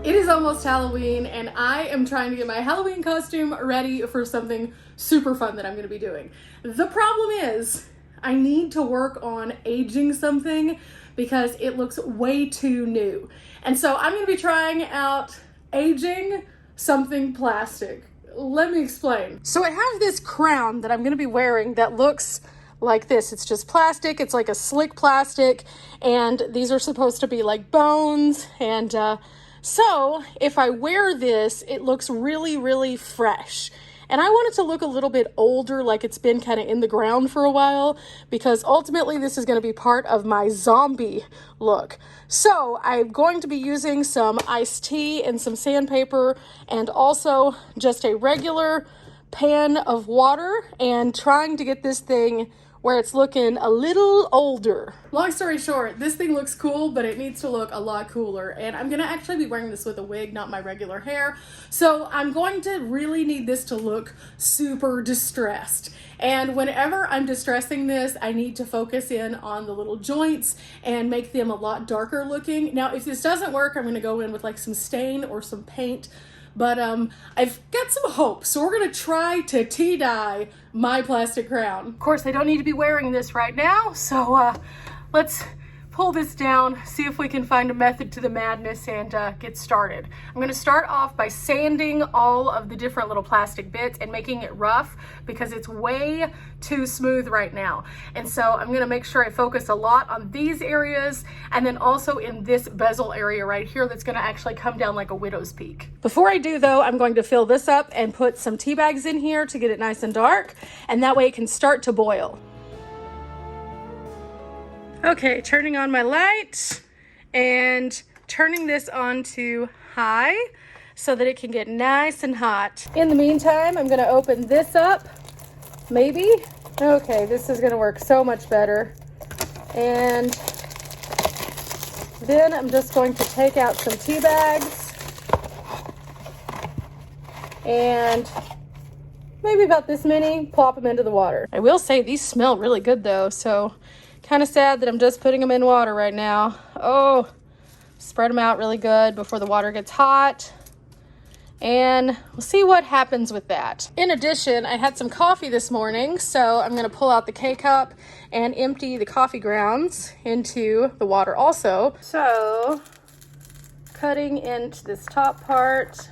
It is almost Halloween and I am trying to get my Halloween costume ready for something super fun that I'm going to be doing. The problem is I need to work on aging something because it looks way too new. And so I'm going to be trying out aging something plastic. Let me explain. So I have this crown that I'm going to be wearing that looks like this. It's just plastic. It's like a slick plastic, and these are supposed to be like bones. And so if I wear this, it looks really, really fresh. And I want it to look a little bit older, like it's been kind of in the ground for a while, because ultimately this is going to be part of my zombie look. So I'm going to be using some iced tea and some sandpaper and also just a regular pan of water and trying to get this thing where it's looking a little older. Long story short, this thing looks cool, but it needs to look a lot cooler. And I'm gonna actually be wearing this with a wig, not my regular hair. So I'm going to really need this to look super distressed. And whenever I'm distressing this, I need to focus in on the little joints and make them a lot darker looking. Now, if this doesn't work, I'm gonna go in with like some stain or some paint. But I've got some hope, so we're gonna try to tea dye my plastic crown. Of course, I don't need to be wearing this right now, so let's pull this down, see if we can find a method to the madness and get started. I'm gonna start off by sanding all of the different little plastic bits and making it rough because it's way too smooth right now. And so I'm gonna make sure I focus a lot on these areas and then also in this bezel area right here that's gonna actually come down like a widow's peak. Before I do though, I'm going to fill this up and put some tea bags in here to get it nice and dark, and that way it can start to boil. Okay, turning on my light and turning this on to high so that it can get nice and hot. In the meantime, I'm gonna open this up, maybe. Okay, this is gonna work so much better. And then I'm just going to take out some tea bags and maybe about this many, plop them into the water. I will say these smell really good though, so kind of sad that I'm just putting them in water right now. Oh, spread them out really good before the water gets hot. And we'll see what happens with that. In addition, I had some coffee this morning, so I'm gonna pull out the K-cup and empty the coffee grounds into the water also. So, cutting into this top part,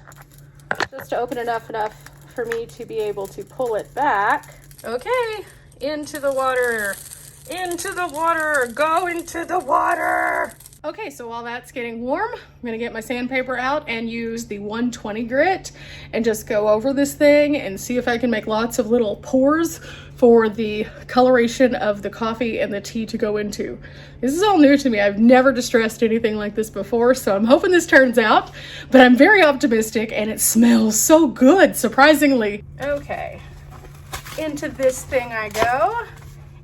just to open it up enough for me to be able to pull it back. Okay, into the water. Into the water, go into the water. Okay, so while that's getting warm, I'm gonna get my sandpaper out and use the 120 grit and just go over this thing and see if I can make lots of little pores for the coloration of the coffee and the tea to go into. This is all new to me. I've never distressed anything like this before, so I'm hoping this turns out, but I'm very optimistic and it smells so good, surprisingly. Okay, into this thing I go.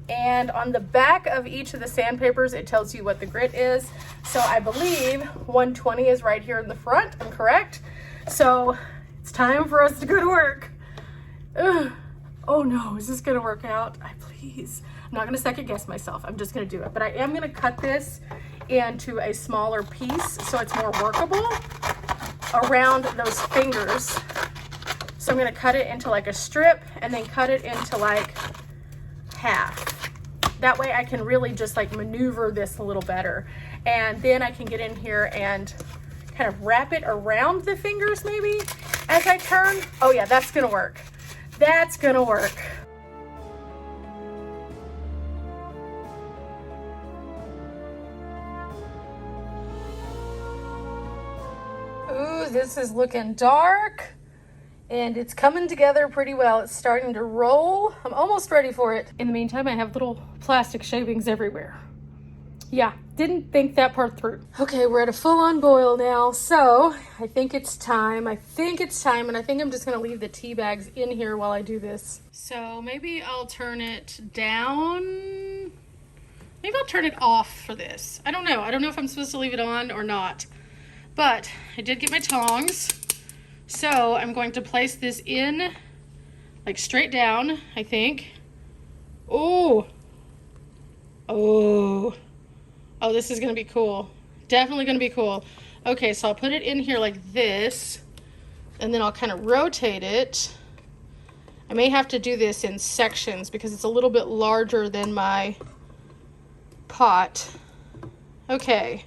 And on the back of each of the sandpapers, it tells you what the grit is. So I believe 120 is right here in the front. I'm correct. So it's time for us to go to work. Ugh. Oh no, is this gonna work out? Please. I'm not gonna second guess myself. I'm just gonna do it. But I am gonna cut this into a smaller piece so it's more workable around those fingers. So I'm gonna cut it into like a strip and then cut it into like half. That way I can really just like maneuver this a little better. And then I can get in here and kind of wrap it around the fingers maybe as I turn. Oh yeah, that's gonna work. That's gonna work. Ooh, this is looking dark. And it's coming together pretty well. It's starting to roll. I'm almost ready for it. In the meantime, I have little plastic shavings everywhere. Yeah, didn't think that part through. Okay, we're at a full-on boil now. So I think it's time. And I think I'm just gonna leave the tea bags in here while I do this. So maybe I'll turn it down. Maybe I'll turn it off for this. I don't know. I don't know if I'm supposed to leave it on or not. But I did get my tongs. So I'm going to place this in like straight down, I think. Oh, this is gonna be cool. Definitely gonna be cool. Okay, so I'll put it in here like this, and then I'll kind of rotate it. I may have to do this in sections because it's a little bit larger than my pot. Okay,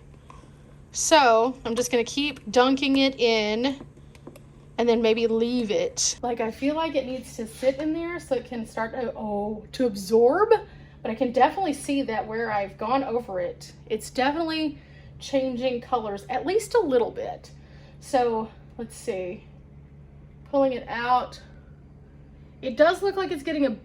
so I'm just gonna keep dunking it in and then maybe leave it. Like, I feel like it needs to sit in there so it can start to absorb, but I can definitely see that where I've gone over it, it's definitely changing colors at least a little bit. So let's see, pulling it out, it does look like it's getting a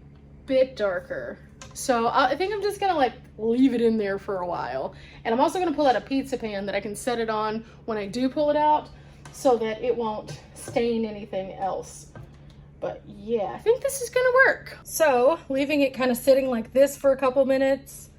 bit darker. So I think I'm just gonna like leave it in there for a while. And I'm also gonna pull out a pizza pan that I can set it on when I do pull it out so that it won't stain anything else. But yeah, I think this is gonna work. So leaving it kind of sitting like this for a couple minutes,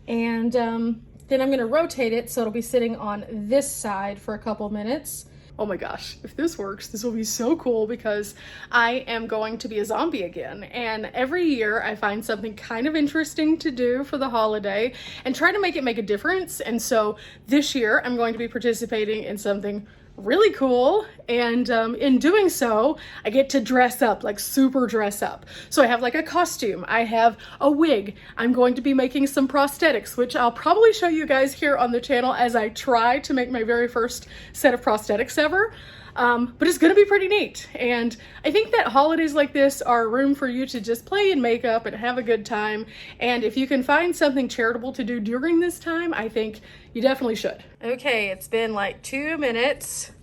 and then I'm gonna rotate it so it'll be sitting on this side for a couple minutes. Oh my gosh, if this works, this will be so cool because I am going to be a zombie again. And every year I find something kind of interesting to do for the holiday and try to make it make a difference. And so this year I'm going to be participating in something really cool, and in doing so I get to dress up, like super dress up. So I have like a costume, I have a wig, I'm going to be making some prosthetics, which I'll probably show you guys here on the channel as I try to make my very first set of prosthetics ever. But it's gonna be pretty neat, and I think that holidays like this are a room for you to just play in makeup and have a good time. And if you can find something charitable to do during this time, I think you definitely should. Okay, it's been like 2 minutes,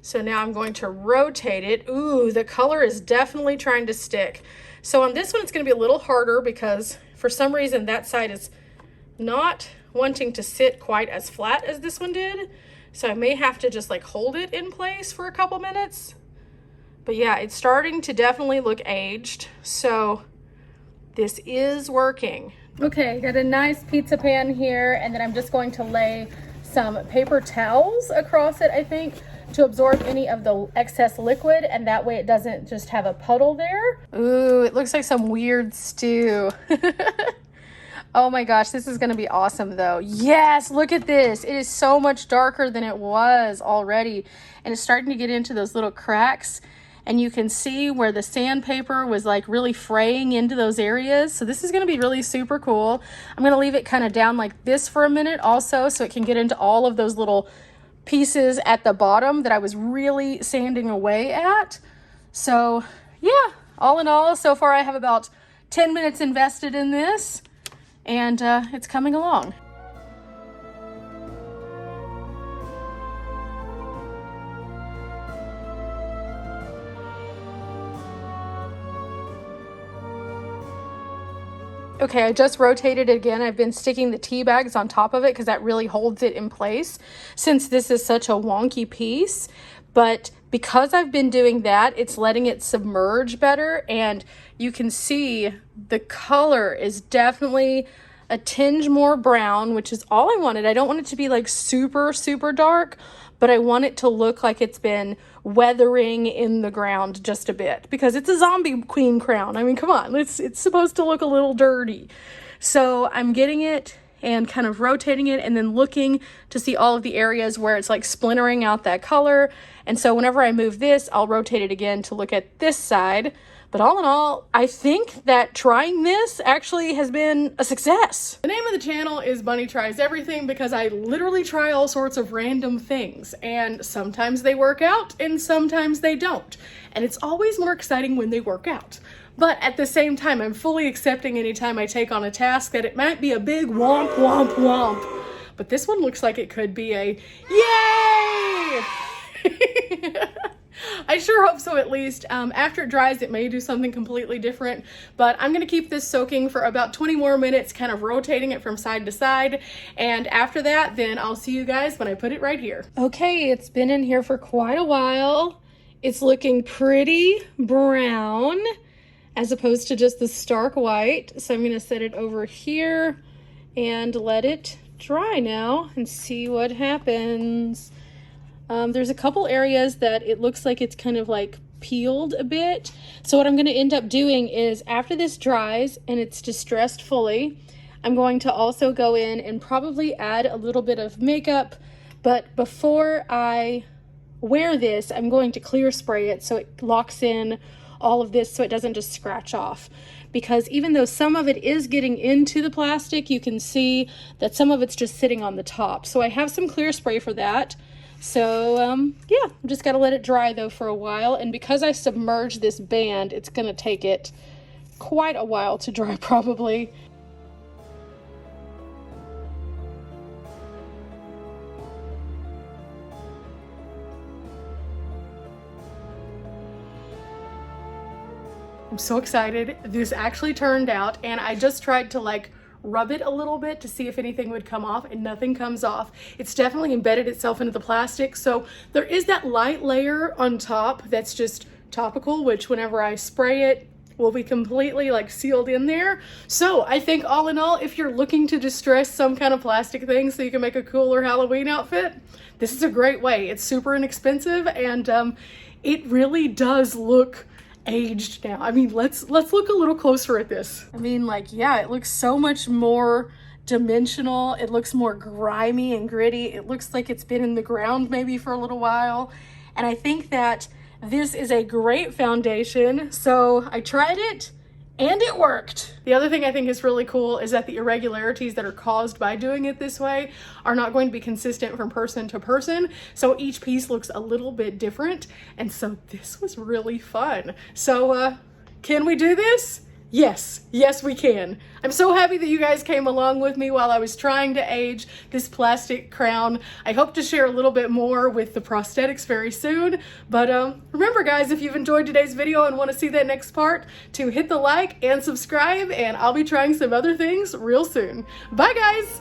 so now I'm going to rotate it. Ooh, the color is definitely trying to stick. So on this one it's gonna be a little harder because for some reason that side is not wanting to sit quite as flat as this one did. So I may have to just like hold it in place for a couple minutes. But yeah, it's starting to definitely look aged. So this is working. Okay, got a nice pizza pan here, and then I'm just going to lay some paper towels across it, I think, to absorb any of the excess liquid, and that way it doesn't just have a puddle there. Ooh, it looks like some weird stew. Oh my gosh, this is gonna be awesome though. Yes, look at this. It is so much darker than it was already. And it's starting to get into those little cracks. And you can see where the sandpaper was like really fraying into those areas. So this is gonna be really super cool. I'm gonna leave it kind of down like this for a minute also, so it can get into all of those little pieces at the bottom that I was really sanding away at. So yeah, all in all, so far I have about 10 minutes invested in this. And it's coming along. Okay, I just rotated it again. I've been sticking the tea bags on top of it because that really holds it in place since this is such a wonky piece. But because I've been doing that, it's letting it submerge better, and you can see the color is definitely a tinge more brown, which is all I wanted. I don't want it to be like super, super dark, but I want it to look like it's been weathering in the ground just a bit because it's a zombie queen crown. I mean, come on, it's supposed to look a little dirty. So I'm getting it and kind of rotating it and then looking to see all of the areas where it's like splintering out that color. And so whenever I move this, I'll rotate it again to look at this side. But all in all, I think that trying this actually has been a success. The name of the channel is Bunny Tries Everything because I literally try all sorts of random things, and sometimes they work out and sometimes they don't. And it's always more exciting when they work out. But at the same time, I'm fully accepting anytime I take on a task that it might be a big womp, womp, womp. But this one looks like it could be a yay! I sure hope so, at least. After it dries, it may do something completely different, but I'm gonna keep this soaking for about 20 more minutes, kind of rotating it from side to side. And after that, then I'll see you guys when I put it right here. Okay, it's been in here for quite a while. It's looking pretty brown as opposed to just the stark white. So I'm gonna set it over here and let it dry now and see what happens. There's a couple areas that it looks like it's kind of like peeled a bit. So what I'm going to end up doing is after this dries and it's distressed fully, I'm going to also go in and probably add a little bit of makeup, But before I wear this, I'm going to clear spray it so it locks in all of this so it doesn't just scratch off. Because even though some of it is getting into the plastic, you can see that some of it's just sitting on the top. So I have some clear spray for that. So yeah, I'm just gotta let it dry though for a while. And because I submerged this band, it's gonna take it quite a while to dry probably. I'm so excited. This actually turned out, and I just tried to like rub it a little bit to see if anything would come off, and nothing comes off. It's definitely embedded itself into the plastic, so there is that light layer on top that's just topical, which whenever I spray it will be completely like sealed in there. So I think all in all, if you're looking to distress some kind of plastic thing so you can make a cooler Halloween outfit, this is a great way. It's super inexpensive, and it really does look aged now. I mean, let's look a little closer at this. I mean, like, yeah, it looks so much more dimensional. It looks more grimy and gritty. It looks like it's been in the ground maybe for a little while. And I think that this is a great foundation. So I tried it and it worked. The other thing I think is really cool is that the irregularities that are caused by doing it this way are not going to be consistent from person to person. So each piece looks a little bit different. And so this was really fun. So can we do this? Yes, yes we can. I'm so happy that you guys came along with me while I was trying to age this plastic crown. I hope to share a little bit more with the prosthetics very soon. But remember guys, if you've enjoyed today's video and want to see that next part, to hit the like and subscribe, and I'll be trying some other things real soon. Bye guys!